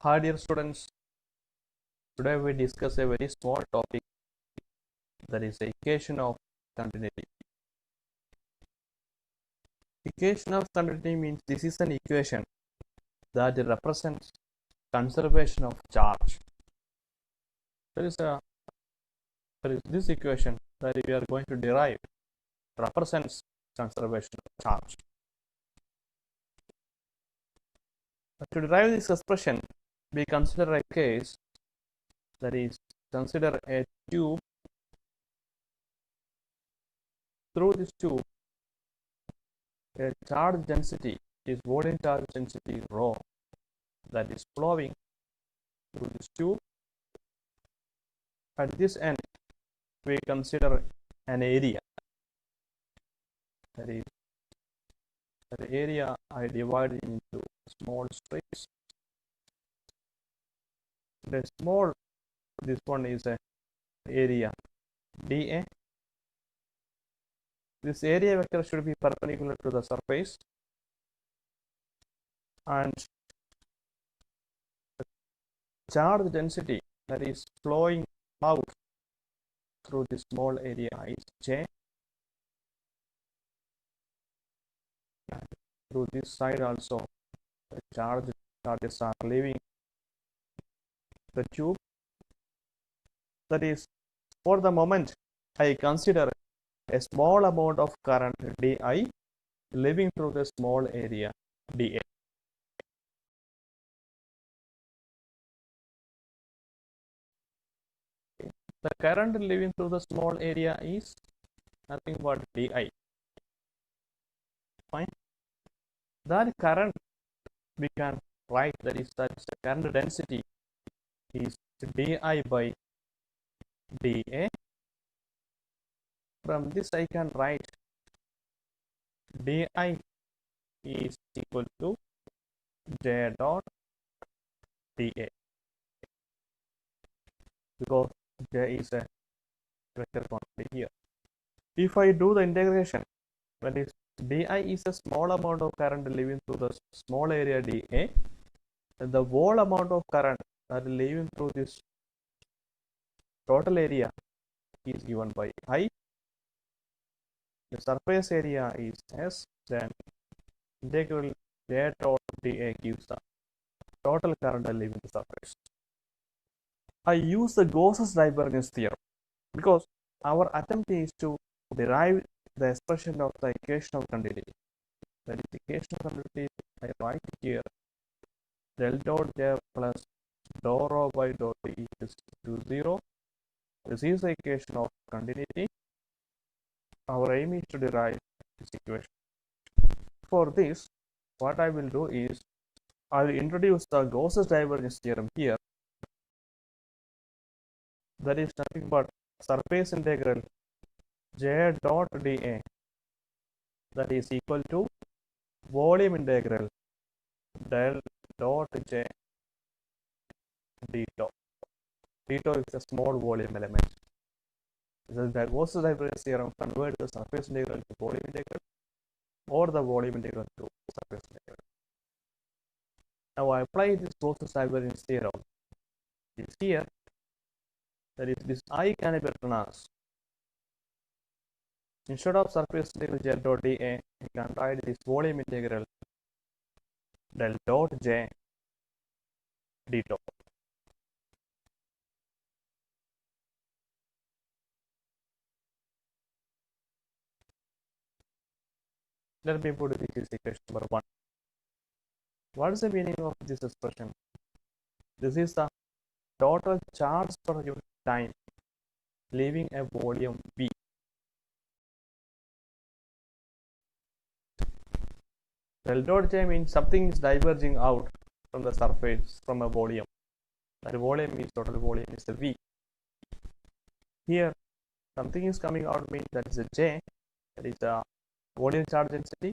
Hi dear students, today we discuss a very small topic, that is the equation of continuity. Equation of continuity means this is an equation that represents conservation of charge. There is this equation that we are going to derive represents conservation of charge. To derive this expression, we consider a case, that is, consider a tube. Through this tube, a charge density is volume charge density rho that is flowing through this tube. At this end, we consider an area, that is, the area I divide into small strips. The small, this one is a area dA. This area vector should be perpendicular to the surface, and the charge density that is flowing out through this small area is J. And through this side also, the charges are leaving the tube. That is, for the moment, I consider a small amount of current dI living through the small area dA. The current living through the small area is nothing but dI. Fine. That current we can write, that is, the current density is dI by dA. From this I can write dI is equal to J dot dA, because J is a vector quantity here. If I do the integration, that is, dI is a small amount of current living through the small area dA, and the whole amount of current that is living through this total area is given by I. The surface area is S, then integral J dot dA gives the total current leaving the surface. I use the Gauss's divergence theorem because our attempt is to derive the expression of the equation of continuity. That is, the equation of continuity I write here, del dot J plus dou rho by dou t equals to 0. This is the equation of continuity. Our aim is to derive this equation. For this, what I will do is, I will introduce the Gauss's divergence theorem here. That is nothing but surface integral J dot dA, that is equal to volume integral del dot J d tau. D tau is a small volume element. This is the Gauss's divergence theorem convert the surface integral to volume integral, or the volume integral to surface integral. Now I apply this Gauss's divergence theorem is here. That is, this I can be written as, instead of surface integral J dot dA, I can write this volume integral del dot J d tau. Let me put this equation number 1. What is the meaning of this expression? This is the total charge per unit time leaving a volume V. Del dot J means something is diverging out from the surface from a volume. That volume is total volume is the V. Here, something is coming out means that is a J, that is the volume charge density.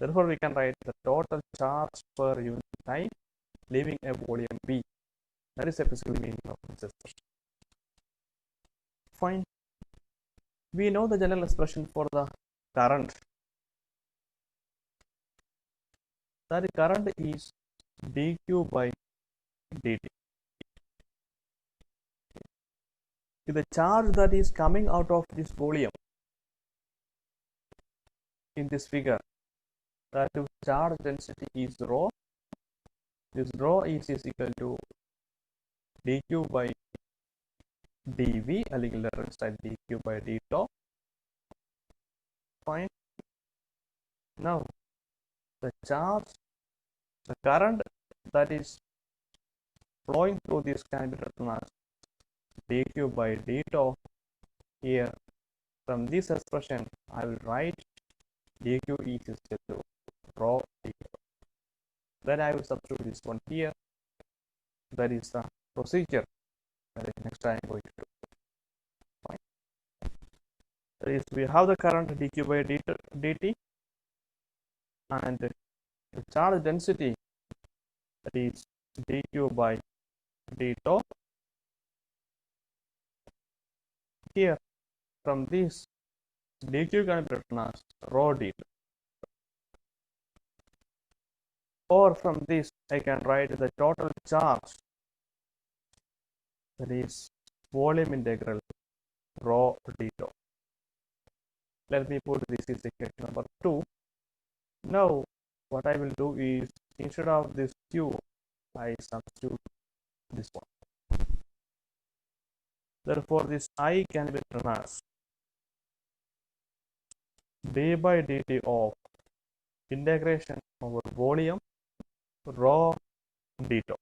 Therefore, we can write the total charge per unit time leaving a volume V. That is the physical meaning of this expression. Fine. We know the general expression for the current. That current is dq by dt. The charge that is coming out of this volume in this figure, that charge density is rho. This rho is equal to dq by dv, അല്ലെങ്കിൽ reference type dq by d tau. Fine. Now the charge, the current that is flowing through this can be written as dq by d tau. Here from this expression I will write dq is equal to rho dq. Then I will substitute this one here. That is the procedure that is next I am going to do. Fine. That is, we have the current dq by dt and the charge density, that is dq by d tau. Here from this dq can be written as rho d tau. Or from this I can write the total charge, that is volume integral rho d tau. Let me put this is equation number 2. Now what I will do is, instead of this q, I substitute this one. Therefore this I can be written as d by dt of integration over volume rho d tau.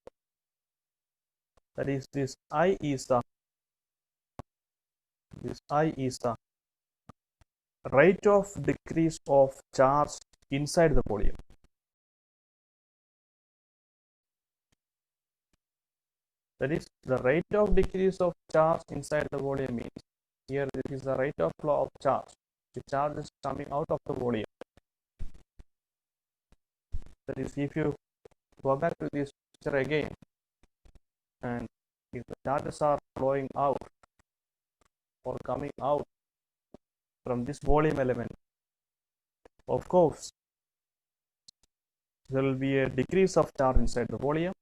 That is, this I is the rate of decrease of charge inside the volume. That is, the rate of decrease of charge inside the volume means, here this is the rate of flow of charge. The charge is coming out of the volume. That is, if you go back to this picture again, and if the charges are flowing out or coming out from this volume element, of course there will be a decrease of charge inside the volume,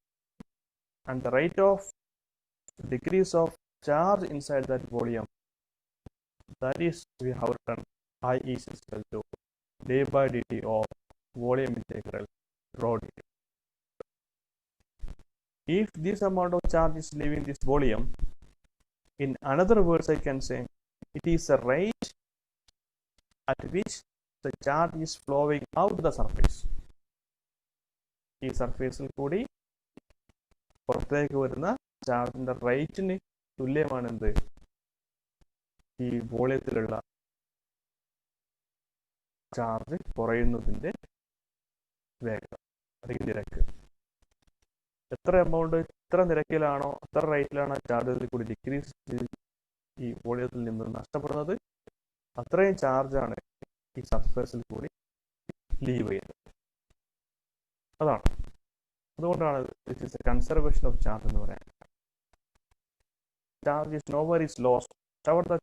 and the rate of decrease of charge inside that volume, that is, we have written I is equal to d by dt of volume integral rho dt. If this amount of charge is leaving this volume, in another words I can say it is a rate at which the charge is flowing out the surface. ഈ സർഫേസിൽ കൂടി പുറത്തേക്ക് വരുന്ന ചാർജിന്റെ റേറ്റിന് തുല്യമാണ് എന്ത്, ഈ വോളിയത്തിലുള്ള ചാർജ് കുറയുന്നതിന്റെ വേഗത അല്ലെങ്കിൽ നിരക്ക്. എത്ര എമൗണ്ട്, എത്ര നിരക്കിലാണോ എത്ര റേറ്റിലാണോ ചാർജ് കൂടി ഡിക്രീസ് ഈ വോളിയത്തിൽ നിന്ന് നഷ്ടപ്പെടുന്നത്, അത്രയും ചാർജാണ് ഈ സർഫേസിൽ കൂടി ലീവ് ചെയ്യുന്നത്. അതാണ്, അതുകൊണ്ടാണ് this is A conservation of charge എന്ന് പറയുന്നത്. Charge is nowhere is lost. Whatever the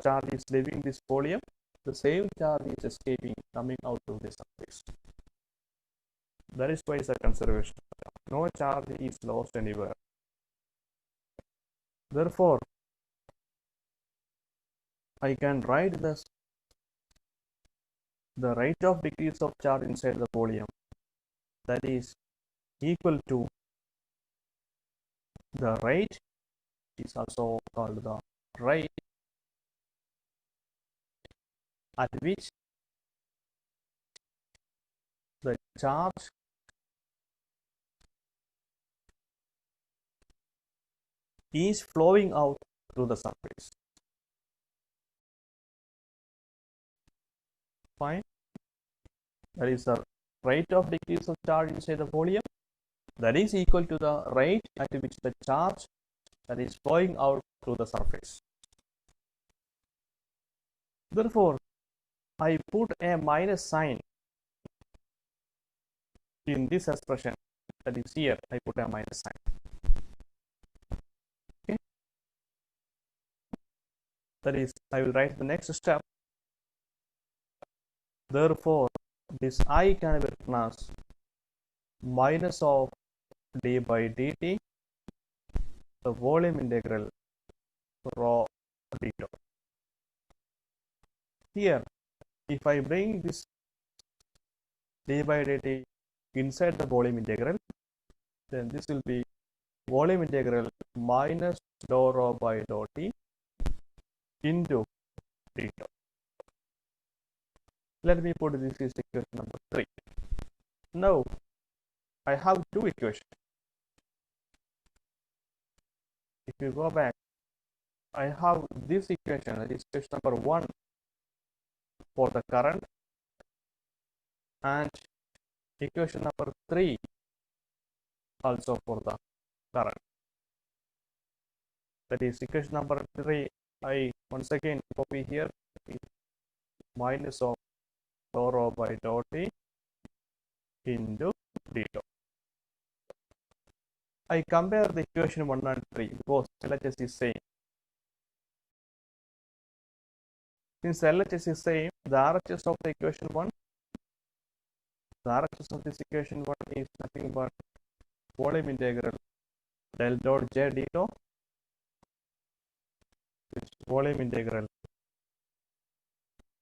charge is leaving this volume, the same charge is escaping, coming out of the surface. That is why it's a conservation. No charge is lost anywhere. Therefore, I can write this, the rate of decrease of charge inside the volume, that is equal to the rate, is also called the rate at which the charge is flowing out through the surface. Fine. That is the rate of decrease of charge inside the volume, that is equal to the rate at which the charge that is flowing out through the surface. Therefore, I put a minus sign in this expression, that is here I put a minus sign. Okay. That is, I will write the next step. Therefore, this I can be written as minus of d by dt the volume integral rho d dot. Here, if I bring this d by dt inside the volume integral, then this will be volume integral minus dou rho by dou t into d dot. Let me put this is equation number 3. Now, I have two equations. If you go back, I have this equation, that is equation number 1 for the current, and equation number 3 also for the current. That is equation number 3, I once again copy here, minus of dou rho by dou t into d dot. I compare the equation 1 and 3 because LHS is same. Since LHS is same, the RHS of the equation 1, the RHS of this equation 1 is nothing but volume integral del dot j d dot, which is volume integral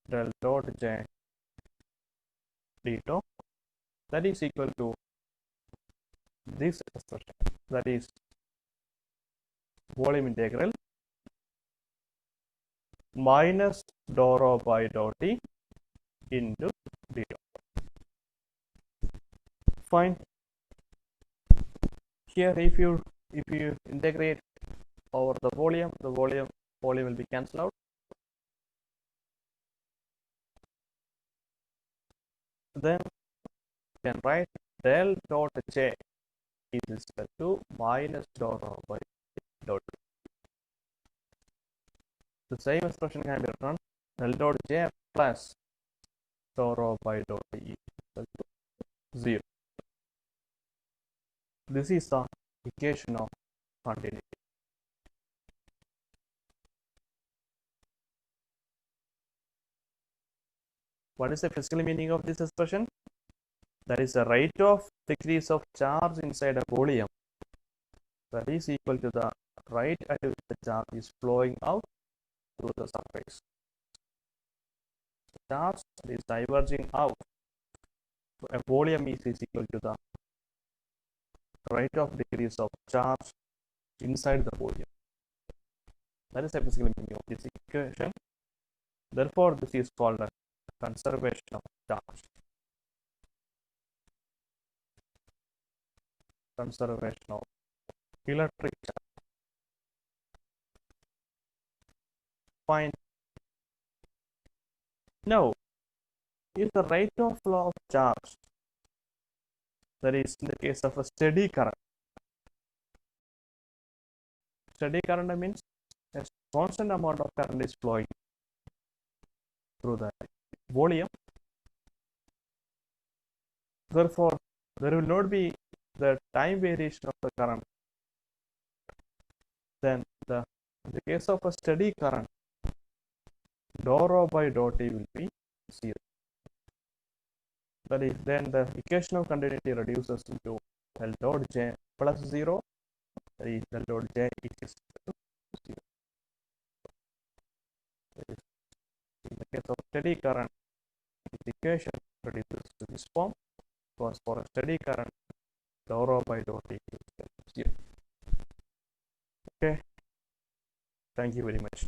del dot j d dot, that is equal to this expression, that is volume integral minus dou rho by dou t into d dot. Fine. Here, if you integrate over the volume will be cancelled out. Then you can write del dot j is equal to minus dou rho by dou t. The same expression can be written del dot j plus dou rho by dou t is equal to 0. This is the equation of continuity. What is the physical meaning of this expression? That is the rate of decrease of charge inside a volume that is equal to the rate at which the charge is flowing out through the surface. The charge is diverging out. So a volume is equal to the rate of decrease of charge inside the volume. That is the physical meaning of this equation. Therefore, this is called a conservation of charge. Conservation of electric charge. Fine. Now, if the rate of flow of charge, that is in the case of a steady current means a constant amount of current is flowing through the volume. Therefore, there will not be the time variation of the current. Then in the case of a steady current, dou rho by dou t will be 0. That is, then the equation of continuity reduces into del dot j plus 0, that is del dot j is equal to 0. That is, in the case of steady current, the equation reduces to this form, because for a steady current, dou rho by dou t is equal to 0. Okay, thank you very much.